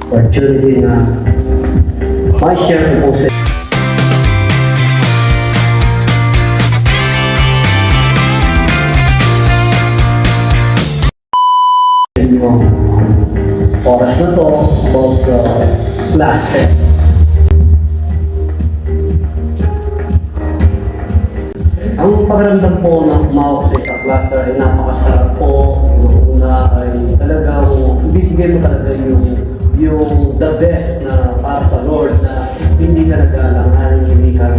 opportunity na ma-share ko po sa inyong oras na to about sa class 10. Ang pakiramdam po na umawak sa isang cluster ay napakasarap po. Yung una ay talagang bibigyan mo talaga yung the best na para sa Lord na hindi ka nag-aalanganin, hindi ka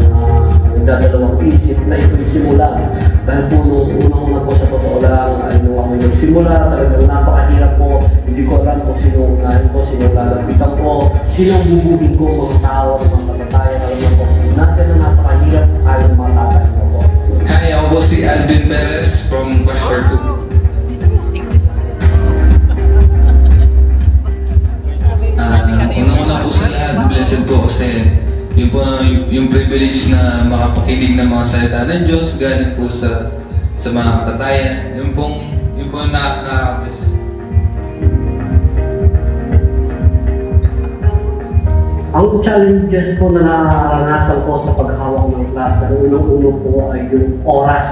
nagdadalawang isip na ito'y simula. Dahil po nung unang-una po sa totoo lang ay nung ako nagsimula, talagang napakahirap po. Hindi ko alam kung sino unahin ko, sino lalapitan ko, sino ang bubugin ko, mga tao, mga matatayan. Alam na po, natin na napakahirap kaya mga tatayan ko po. Hi, ako po si Alvin Perez from Quester 2. Una-una po sa lahat, blessed po kasi yun po yung privilege na makapakinig ng mga salita ng Diyos galing po sa mga katatayan. Yun po yung nakaka-bless. Ang challenges po na nararanasan ko sa paghawak ng cluster, unang-uno po ay yung oras.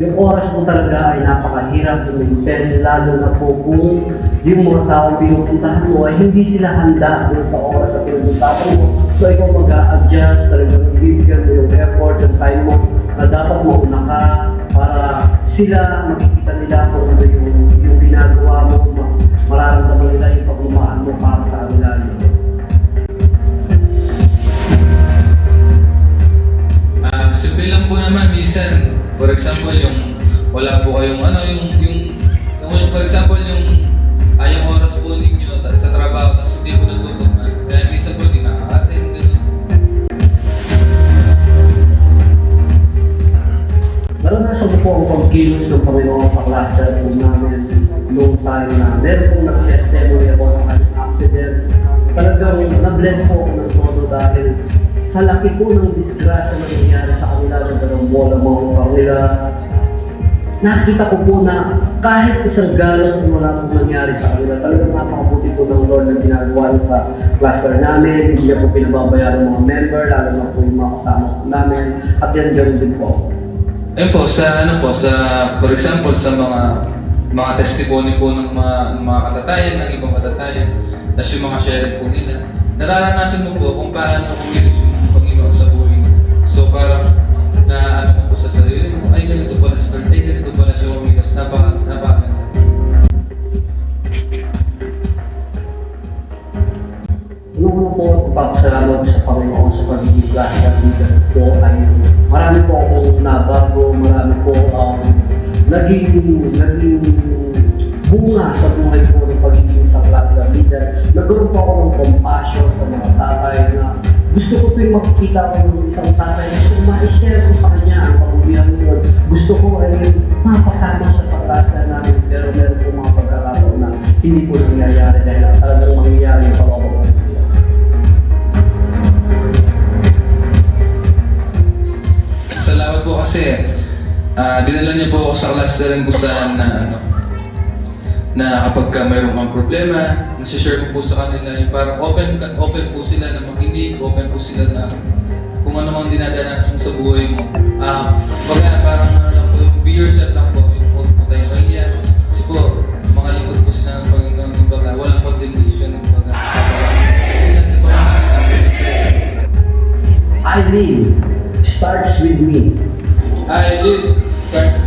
Yung oras po talaga ay napakahirap i-maintain, lalo na po kung yung mga taong pinupuntahan mo ay hindi sila handa doon sa oras at pinag-usapan mo. So ikaw mag-a-adjust, talagang ibibigyan mo yung effort, yung time mo na dapat mauna ka para sila makikita nila kung ano yung ginagawa mo, mararamdaman nila yung pagmamahal mo para sa kanila. Simple lang po naman, minsan, for example, yung wala po kayong for example, yung oras po ninyo sa trabaho, tapos hindi po nagtutugman. Kaya minsan po, di nakaka-attend, gano'n. Naranasan ko po ang pagkilos ng Panginoon sa cluster po namin noong time na meron pong nag-testimony ako sa kanyang accident. Talagang na-bless po ako ng todo dahil sa laki po ng disgrasya na nangyari sa kanila, ng bola mga utang nila, nakita ko po na kahit isang galos na wala pong nangyari sa kanila, talagang napakabuti po ng Lord na ginagawa niya sa cluster namin. Hindi niya po pinababayaan ng mga member, lalo na po yung mga kasama po namin, at yan ganoon din po. Po, for example, sa mga testimony po ng mga katatayan, ng ibang katatayan, tapos yung mga sharing po nila, nararanasan mo po kung paano kumilos yung Panginoon sa buhay nila. So parang na mo po sa sarili mo, ay ganito pala si Lord, ay ganito pala siya kumilos, napakaganda. Una po, papasalamat sa Panginoon sa pagiging cluster leader po ay marami po akong nabago, marami po naging bunga sa buhay ko ng pagiging sa cluster leader. Nagkaroon po ako ng compassion sa mga tatay na gusto ko tuwing makikita ko ng isang tatay, gusto ko ma-share ko sa kanya ang pagbubihan ko. Gusto ko ay mapasama siya sa cluster namin, pero meron po mga pagkakataon na hindi po nangyayari dahil talagang mangyayari yung pagbabago. Salamat po kasi dinala niyo po ako sa clustering kung saan na kapag mayroong kang problema, nasi-share ko po sa kanila yung parang open po sila na makinig, open po sila na kung ano mang dinadanas mo sa buhay mo. Parang lang po, be yourself lang po, yung huwag po tayo mahiya. Kasi po, mga lingkod po sila ng Panginoon, kumbaga, walang condemnation, kumbaga. I live starts with me. I live starts